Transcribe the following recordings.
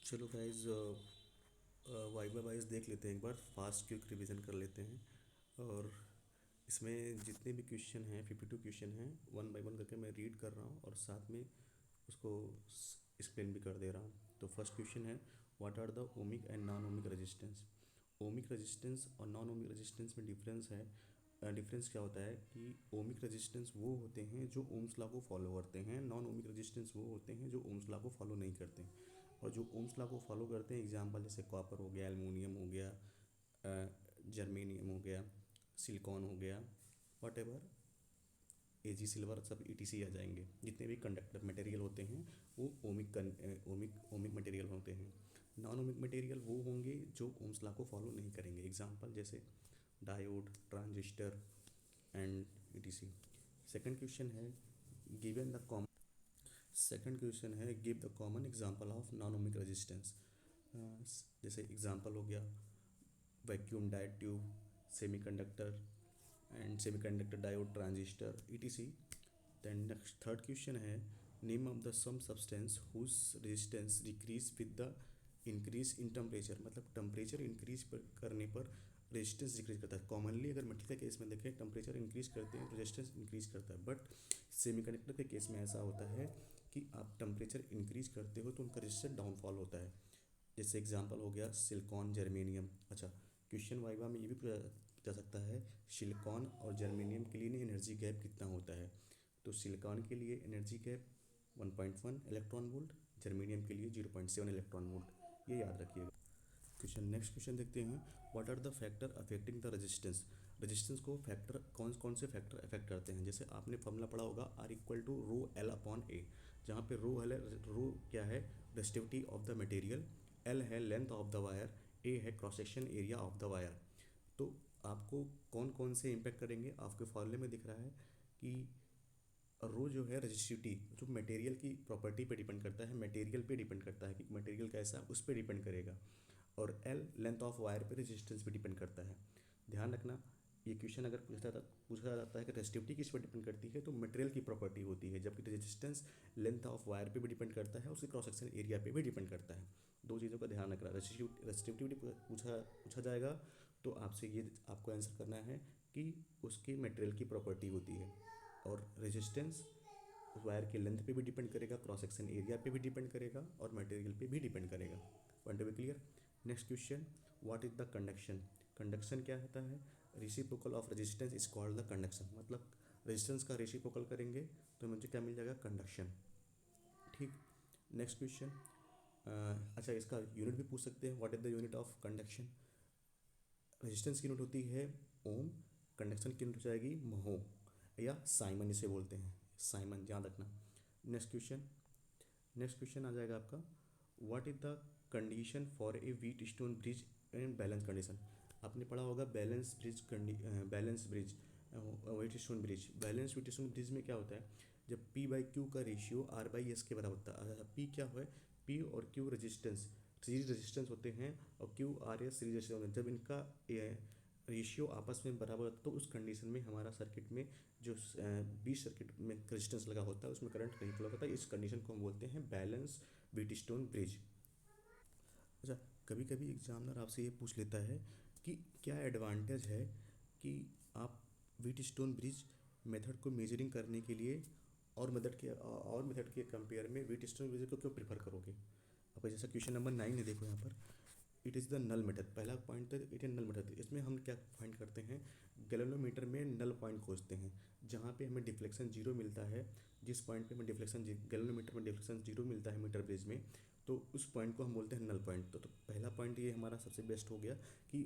चलो guys viva bye wise देख लेते हैं, एक बार फास्ट क्विक रिवीजन कर लेते हैं। और इसमें जितने भी क्वेश्चन हैं 52 क्वेश्चन हैं, वन बाय वन करके मैं रीड कर रहा हूँ और साथ में उसको एक्सप्लेन भी कर दे रहा हूँ। तो फर्स्ट क्वेश्चन है, what are the ohmic and non ohmic resistance. Ohmic resistance और नॉन ओमिक रेजिस्टेंस में डिफरेंस है। डिफरेंस क्या होता है कि ओमिक रेजिस्टेंस वो होते हैं जो ओम्स लॉ को फॉलो करते हैं, नॉन ओमिक रेजिस्टेंस वो होते हैं जो ओम्स लॉ को फॉलो नहीं करते हैं। और जो ओम्स लॉ को फॉलो करते हैं, एग्जांपल जैसे कॉपर हो गया, एल्युमिनियम हो गया, जर्मेनियम हो गया, सिलिकॉन हो गया, वट एवर, एजी सिल्वर, सब ईटीसी आ जाएंगे। जितने भी कंडक्टर मटेरियल होते हैं वो ओमिक मटेरियल होते हैं। नॉन ओमिक मटेरियल वो होंगे जो ओम्स लॉ को फॉलो नहीं करेंगे, एग्जांपल जैसे diode, transistor and etc. Second question है, given the common second question है, give the common example of non ohmic resistance. जैसे एग्जांपल हो गया vacuum diode tube, semiconductor and semiconductor diode, transistor etc. Then next third question है, name of the some substance whose resistance decrease with the increase in temperature. मतलब temperature increase करने पर resistance decrease करता है। Commonly अगर metal के case में देखें, टेम्परेचर इंक्रीज करते हैं रेजिस्टेंस इंक्रीज करता है, बट सेमीकंडक्टर के केस में ऐसा होता है कि आप टेम्परेचर इंक्रीज करते हो तो उनका रेजिस्टेंस डाउनफॉल होता है। जैसे एग्जांपल हो गया सिलिकॉन, जर्मेनियम। अच्छा, क्वेश्चन वाइवा में ये भी पूछा जा सकता है, सिलिकॉन और जर्मेनियम के लिए एनर्जी गैप कितना होता है। तो सिलिकॉन के लिए energy gap 1.1 electron volt, germanium के लिए 0.7 इलेक्ट्रॉन वोल्ट, ये याद रखिएगा। क्वेश्चन नेक्स्ट क्वेश्चन देखते हैं, what are the factor affecting the resistance. Resistance को फैक्टर कौन कौन से फैक्टर अफेक्ट करते हैं। जैसे आपने फॉर्मूला पढ़ा होगा R equal to rho L upon A, जहाँ पे रो क्या है, resistivity of the material, L है length of the wire, A है cross section area of the wire. तो आपको कौन कौन से इम्पेक्ट करेंगे, आपके फॉर्मूले में दिख रहा है कि रो जो है रजिस्टिविटी, जो मटेरियल की प्रॉपर्टी पे डिपेंड करता है, मटेरियल पे डिपेंड करता है कि मटेरियल कैसा है उस पर डिपेंड करेगा। और एल लेंथ ऑफ वायर पे रेजिस्टेंस पे डिपेंड करता है। ध्यान रखना, ये क्वेश्चन अगर पूछा जाता है कि रेजिस्टिविटी किस पर डिपेंड करती है, तो मटेरियल की प्रॉपर्टी होती है, जबकि रेजिस्टेंस लेंथ ऑफ वायर पे भी डिपेंड करता है, उसके क्रॉस सेक्शन एरिया पे भी डिपेंड करता है। दो चीज़ों का ध्यान रखना। रेजिस्टिविटी पूछा पूछा जाएगा तो आपसे ये आपको आंसर करना है कि उसकी मटेरियल की प्रॉपर्टी होती है। और रेजिस्टेंस वायर के लेंथ पे भी डिपेंड करेगा, क्रॉस सेक्शन एरिया पे भी डिपेंड करेगा और मटेरियल पे भी डिपेंड करेगा। Point be clear. Next question, what is the conduction. Conduction क्या होता है, reciprocal of resistance is called the conduction. मतलब रेजिस्टेंस का रेसिप्रोकल करेंगे तो मुझे क्या मिल जाएगा, कंडक्शन। ठीक। नेक्स्ट क्वेश्चन, अच्छा इसका यूनिट भी पूछ सकते हैं, what is the unit of conduction. Resistance की यूनिट होती है ओम, कंडक्शन की यूनिट हो जाएगी महो या साइमन, इसे बोलते हैं साइमन, याद रखना। नेक्स्ट क्वेश्चन आ जाएगा आपका, what is the condition for a wheat stone bridge in balance condition. आपने पढ़ा होगा balance bridge, wheat stone bridge. Balance wheat stone bridge में क्या होता है, जब पी बाई क्यू का रेशियो आर बाई एस के बराबर होता है। पी क्या है, पी और क्यू रेजिस्टेंस, सीरीज रेजिस्टेंस होते हैं, और Q R S series resistance होते हैं। जब इनका रेशियो आपस में बराबर होता है तो उस कंडीशन में हमारा सर्किट में जो 20 सर्किट में रेजिस्टेंस लगा होता है उसमें करंट नहीं फ्लो होता है। इस कंडीशन को हम बोलते हैं बैलेंस व्हीटस्टोन ब्रिज। अच्छा, कभी कभी एग्जामिनर आपसे ये पूछ लेता है कि क्या एडवांटेज है कि आप व्हीटस्टोन ब्रिज मेथड को मेजरिंग करने के लिए और मेथड के कंपेयर में व्हीटस्टोन ब्रिज को क्यों प्रेफर करोगे। अब जैसा क्वेश्चन नंबर 9 है, देखो यहाँ पर, it is the null method. पहला पॉइंट है इट इज नल मेथड। इसमें हम क्या फाइंड करते हैं, गैल्वेनोमीटर में नल पॉइंट खोजते हैं जहाँ पे हमें डिफ्लेक्शन जीरो मिलता है। जिस पॉइंट पे हमें डिफ्लेक्शन गैल्वेनोमीटर में डिफ्लेक्शन जीरो मिलता है मीटर ब्रिज में, तो उस पॉइंट को हम बोलते हैं नल पॉइंट। तो पहला पॉइंट ये हमारा सबसे बेस्ट हो गया कि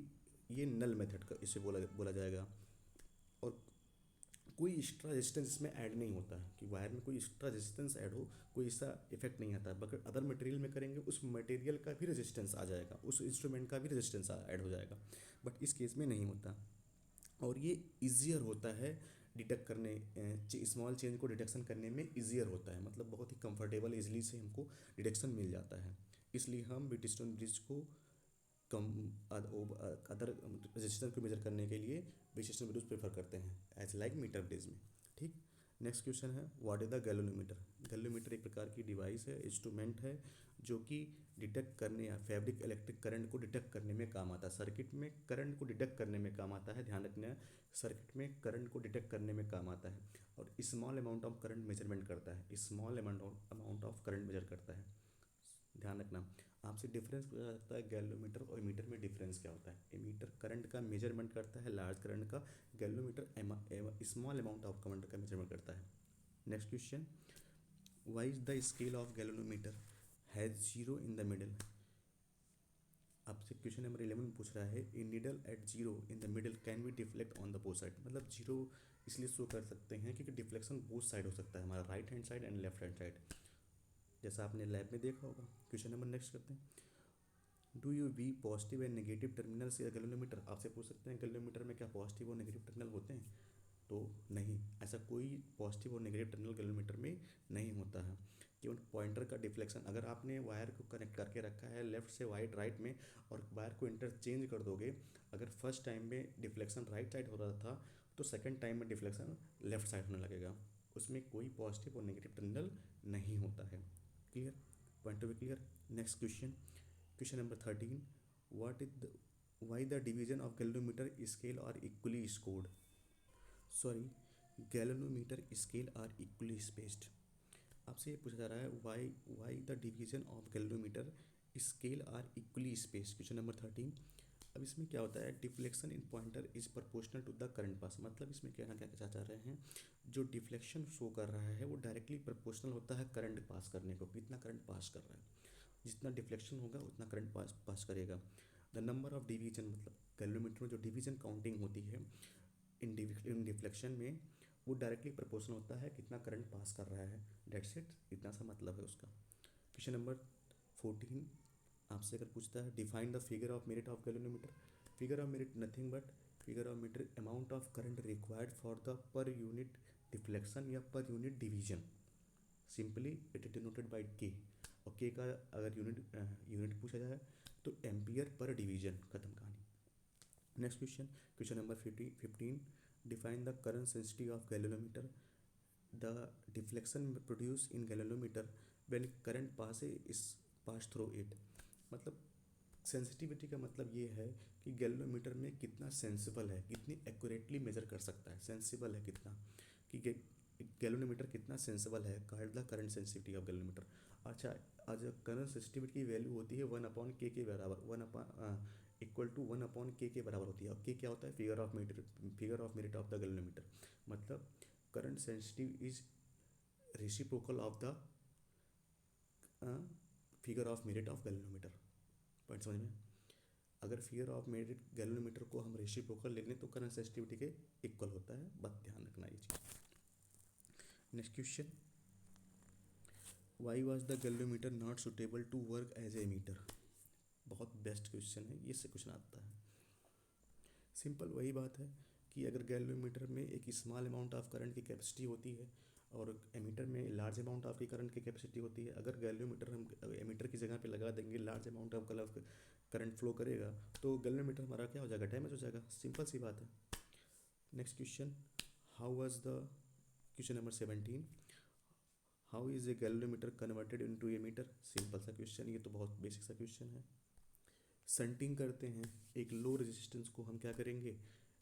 ये नल मेथड का इसे बोला बोला जाएगा। और कोई एक्स्ट्रा रेजिस्टेंस इसमें ऐड नहीं होता है कि वायर में कोई एक्स्ट्रा रेजिस्टेंस ऐड हो, कोई ऐसा इफेक्ट नहीं आता है। बट अदर मटेरियल में करेंगे उस मटेरियल का भी रेजिस्टेंस आ जाएगा, उस इंस्ट्रूमेंट का भी रेजिस्टेंस ऐड हो जाएगा, बट इस केस में नहीं होता। और ये ईजियर होता है डिटेक्ट करने, स्मॉल चेंज को डिटेक्शन करने में ईजियर होता है, मतलब बहुत ही कंफर्टेबल इजीली से हमको डिटेक्शन मिल जाता है। इसलिए हम व्हीटस्टोन ब्रिज को कम अदर रेजिस्टेंस को मेजर करने के लिए व्हीटस्टोन ब्रिज प्रेफर करते हैं एज लाइक मीटर ब्रिज में। ठीक। नेक्स्ट क्वेश्चन है what is the galvanometer. Galvanometer एक प्रकार की डिवाइस है, इंस्ट्रूमेंट है, जो कि डिटेक्ट करने या फैब्रिक इलेक्ट्रिक करंट को डिटेक्ट करने में काम आता है। सर्किट में करंट को डिटेक्ट करने में काम आता है, ध्यान रखना है, सर्किट में करंट को डिटेक्ट करने में काम आता है और small amount of current measurement करता है, small amount of current measure करता है, ध्यान रखना। आपसे डिफरेंस पूछा जाता है गैल्वेनोमीटर और एमीटर में डिफरेंस क्या होता है। एमीटर करंट का मेजरमेंट करता है, लार्ज करंट का। Galvanometer small amount of current का मेजरमेंट करता है। Next question, why is the scale of galvanometer has zero in the middle. आपसे क्वेश्चन नंबर 11 पूछ रहा है a needle at zero in the middle can be deflect on the both side. मतलब zero इसलिए show कर सकते हैं क्योंकि डिफ्लेक्शन बोथ साइड हो सकता है, हमारा right hand side and left hand side, जैसा आपने लैब में देखा होगा। क्वेश्चन नंबर नेक्स्ट करते हैं, do you V positive and negative terminal से गैल्वेनोमीटर। आपसे पूछ सकते हैं गैल्वेनोमीटर में क्या पॉजिटिव और नेगेटिव टर्मिनल होते हैं, तो नहीं, ऐसा कोई पॉजिटिव और नेगेटिव टर्मिनल गैल्वेनोमीटर में नहीं होता है। केवल पॉइंटर का डिफ्लेक्शन, अगर आपने वायर को कनेक्ट करके रखा है लेफ्ट से राइट में और वायर को इंटरचेंज कर दोगे, अगर फर्स्ट टाइम में डिफ्लेक्शन राइट साइड हो रहा था तो सेकेंड टाइम में डिफ्लेक्शन लेफ्ट साइड होने लगेगा, उसमें कोई पॉजिटिव और नेगेटिव टर्मिनल नहीं होता है। Clear, point to be clear. Next question, question number 13, what is the why the division of galvanometer scale are equally scored. Sorry, galvanometer scale are equally spaced. आपसे ये पूछा जा रहा है why the division of galvanometer scale are equally spaced. Question number 13। अब इसमें क्या होता है, deflection in pointer is proportional to the current pass. मतलब इसमें कहना क्या चाह रहे हैं, जो डिफ्लेक्शन शो कर रहा है वो डायरेक्टली प्रोपोर्शनल होता है करंट पास करने को, कितना करंट पास कर रहा है, जितना डिफ्लेक्शन होगा उतना करंट पास करेगा। द नंबर ऑफ डिवीजन, मतलब गैल्वेनोमीटर में जो डिवीजन काउंटिंग होती है इन डिफ्लेक्शन में, वो डायरेक्टली प्रोपोर्शनल होता है कितना करंट पास कर रहा है, डेट्स इट, इतना सा मतलब है उसका। क्वेश्चन नंबर 14 आपसे अगर पूछता है define the figure of merit of galvanometer. Figure of merit nothing but figure of meter amount of current required for the per unit deflection या per unit division. Simply it is denoted by K, और के का अगर unit पूछा जाए तो ampere per division, खत्म कहानी। Next question, question number 15, define the current sensitive of galvanometer. The deflection produce in galvanometer when current pass through it. मतलब सेंसिटिविटी का मतलब ये है कि गैल्वेनोमीटर में कितना सेंसिबल है, कितनी एक्यूरेटली मेजर कर सकता है, सेंसिबल है कितना, कि गैल्वेनोमीटर कितना सेंसिबल है, card the current sensitivity of galvanometer. अच्छा, आज करंट सेंसिटिविटी की वैल्यू होती है 1/k के बराबर, इक्वल टू 1/k के बराबर होती है। और के क्या होता है, figure of merit of the galvanometer. मतलब current sensitive is reciprocal of the figure of merit of galvanometer. Point समझ में, अगर फिगर ऑफ मेरिट गैल्वेनोमीटर को हम रेसिप्रोकल ले लें तो करंट सेंसिटिविटी के इक्वल होता है, बस ध्यान रखना ये चीज़। Next question, why was the galvanometer not suitable to work as a meter. बहुत बेस्ट क्वेश्चन है, ये से क्वेश्चन आता है। सिंपल वही बात है कि अगर गैल्वेनोमीटर में एक स्मॉल अमाउंट ऑफ करंट की कैपेसिटी होती है और एमीटर में लार्ज अमाउंट ऑफ की करंट की कैपेसिटी होती है, अगर गैल्वेनोमीटर हम एमीटर की जगह पे लगा देंगे, large amount of current flow करेगा तो गैल्वेनोमीटर हमारा क्या हो जाएगा, डैमेज हो जाएगा, सिंपल सी बात है। Next question, how was the question number 17, how is a galvanometer converted into a meter. Simple सा क्वेश्चन, ये तो बहुत बेसिक सा क्वेश्चन है। संटिंग करते हैं, एक लो रेजिस्टेंस को हम क्या करेंगे,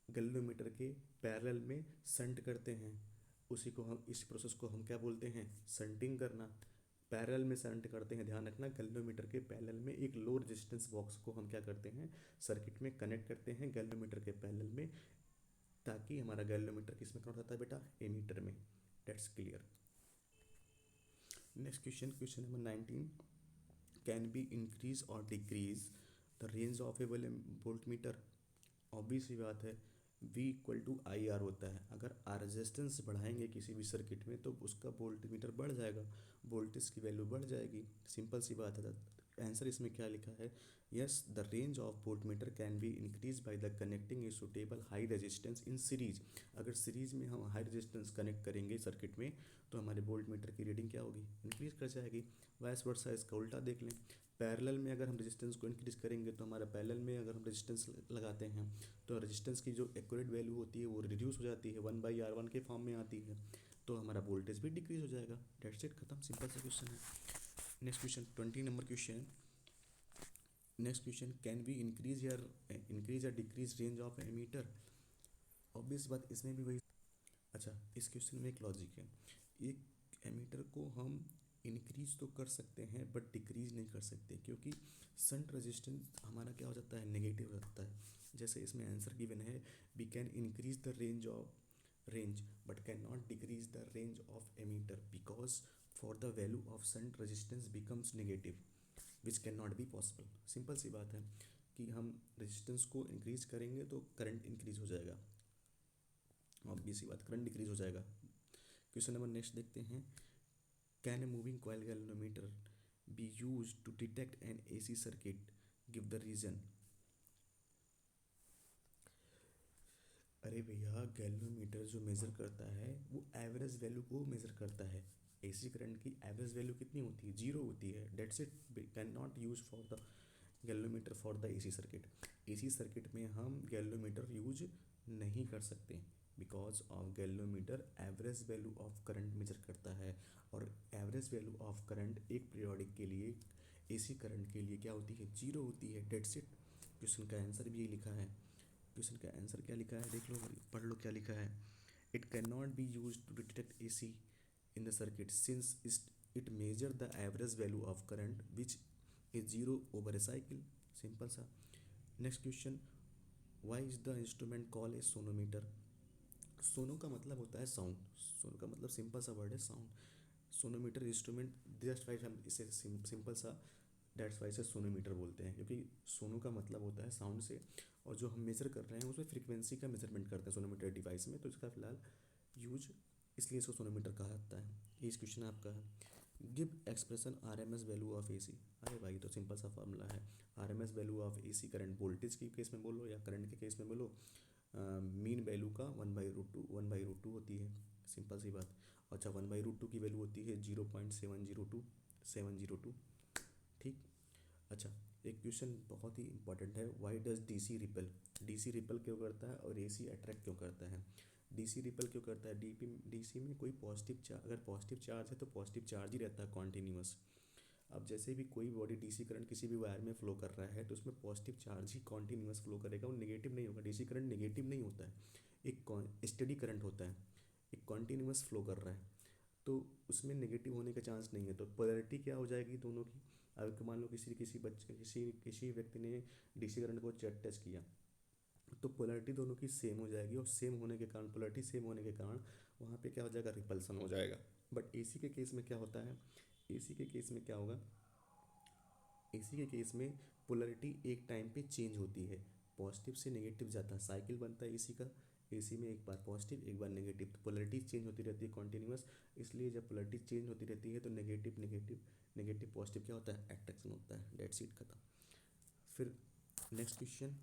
गैल्वेनोमीटर के पैरेलल में संट करते हैं, उसी को हम, इस प्रोसेस को हम क्या बोलते हैं, संटिंग करना। पैरेलल में संट करते हैं, ध्यान रखना, गैल्वेनोमीटर के पैरेलल में एक लो रेजिस्टेंस बॉक्स को हम क्या करते हैं, सर्किट में कनेक्ट करते हैं गैल्वेनोमीटर के पैरेलल में, ताकि हमारा गैल्वेनोमीटर किस में कनेक्ट होता है बेटा, एमीटर में। That's clear. Next question, question number 19, can be increase और decrease the range of a voltmeter. Obvious सी बात है, V equal to I R होता है। अगर आर रेजिस्टेंस बढ़ाएंगे किसी भी सर्किट में तो उसका वोल्टमीटर बढ़ जाएगा, वोल्टेज की वैल्यू बढ़ जाएगी, सिंपल सी बात है। आंसर इसमें क्या लिखा है, yes the range of voltmeter can be increase by the connecting a suitable high resistance in series. अगर सीरीज में हम हाई रेजिस्टेंस कनेक्ट करेंगे सर्किट में तो हमारे वोल्टमीटर की रीडिंग क्या होगी, इंक्रीज कर जाएगी। वाइस वर्सा इसका उल्टा देख लें, पैरेलल में अगर हम रेजिस्टेंस को इंक्रीज करेंगे तो हमारा पैरेलल में अगर हम रेजिस्टेंस लगाते हैं तो रेजिस्टेंस की जो एक्यूरेट वैल्यू होती है वो रिड्यूस हो जाती है, 1/R1 के फॉर्म में आती है। तो हमारा वोल्टेज भी डिक्रीज हो जाएगा। डेट्स इट, खत्म, सिंपल सा क्वेश्चन है। Next question 20 number question. Next question, can we increase या decrease range of ammeter. Obvious बात, इसमें भी वही। अच्छा, इस क्वेश्चन में एक लॉजिक है। एक एमीटर को हम इंक्रीज तो कर सकते हैं बट डिक्रीज नहीं कर सकते, क्योंकि शंट रेजिस्टेंस हमारा क्या हो जाता है, नेगेटिव हो जाता है। जैसे इसमें आंसर गिवन है, we can increase the range but can not decrease the range of ammeter because for the value of shunt resistance becomes negative which can not be possible. Simple सी बात है कि हम रेजिस्टेंस को increase करेंगे तो current increase हो जाएगा, ऑब्वियस सी बात, करंट डिक्रीज हो जाएगा। क्वेश्चन नंबर नेक्स्ट देखते हैं, can a moving coil galvanometer be use to detect an AC circuit, give the reason. अरे भैया, गैल्वेनोमीटर जो मेज़र करता है वो एवरेज वैल्यू को मेज़र करता है। एसी करंट की एवरेज वैल्यू कितनी होती है, जीरो होती है। That's it, can not use for the galvanometer for the AC circuit. AC circuit में हम गैल्वेनोमीटर यूज नहीं कर सकते because of galvanometer average value of current measure करता है, और एवरेज वैल्यू ऑफ करंट एक पीरियोडिक के लिए, एसी करंट के लिए क्या होती है, जीरो होती है। डेट्स इट, क्वेश्चन का आंसर भी यही लिखा है। क्वेश्चन का आंसर क्या लिखा है, देख लो, पढ़ लो क्या लिखा है। It can not be use to detect AC in the circuit since it measure the average value of current which is zero over a cycle. Simple सा। Next question, why is the instrument call a sonometer. सोनो का मतलब होता है sound. सोनो का मतलब simple सा word है sound. Sonometer instrument, just wise हम इसे सिंपल सा डेट्स वाइज से सोनोमीटर बोलते हैं, क्योंकि सोनो का मतलब होता है साउंड से, और जो हम मेज़र कर रहे हैं उसमें फ्रीक्वेंसी का मेजरमेंट करते हैं सोनोमीटर डिवाइस में, तो इसका फिलहाल यूज इसलिए इसको सोनोमीटर कहा जाता है। ये इस क्वेश्चन आपका है। Give expression RMS value of AC. अरे भाई, तो सिंपल सा फॉर्मूला है, RMS value of AC current, voltage के केस में बोलो या करंट के केस में बोलो, मीन वैल्यू का 1/√2 होती है। सिंपल सी बात। अच्छा, 1/√2 की वैल्यू होती है 0.702। ठीक। अच्छा, एक क्वेश्चन बहुत ही इंपॉर्टेंट है, why does DC ripple. DC ripple क्यों करता है और एसी अट्रैक्ट क्यों करता है। डीसी रिपल क्यों करता है, डीसी में कोई पॉजिटिव चार्ज, अगर पॉजिटिव चार्ज है तो पॉजिटिव चार्ज ही रहता है कॉन्टीन्यूअस। अब जैसे भी कोई बॉडी डीसी करंट किसी भी वायर में फ्लो कर रहा है तो उसमें पॉजिटिव चार्ज ही कॉन्टीन्यूअस फ्लो करेगा, वो नेगेटिव नहीं होगा। डीसी करंट नेगेटिव नहीं होता है, एक स्टेडी करंट होता है, एक कॉन्टीन्यूअस फ्लो कर रहा है, तो उसमें नेगेटिव होने का चांस नहीं है। तो पोलैरिटी क्या हो जाएगी दोनों की। अगर मान लो किसी व्यक्ति ने डीसी करंट को टच किया तो पोलैरिटी दोनों की सेम हो जाएगी, और सेम होने के कारण, पोलैरिटी सेम होने के कारण वहाँ पे क्या हो जाएगा, रिपल्सन हो जाएगा। बट एसी के केस में क्या होता है, एसी के केस में क्या होगा, एसी के केस में पोलैरिटी एक टाइम पे चेंज होती है, पॉजिटिव से नेगेटिव जाता है, साइकिल बनता है एसी का। एसी में एक बार पॉजिटिव एक बार नेगेटिव, तो पोलैरिटी चेंज होती रहती है कॉन्टीन्यूअस। इसलिए जब पोलैरिटी चेंज होती रहती है तो नेगेटिव नेगेटिव नेगेटिव पॉजिटिव क्या होता है, अट्रैक्शन होता है। डेट्स इट, खत्म। फिर नेक्स्ट क्वेश्चन,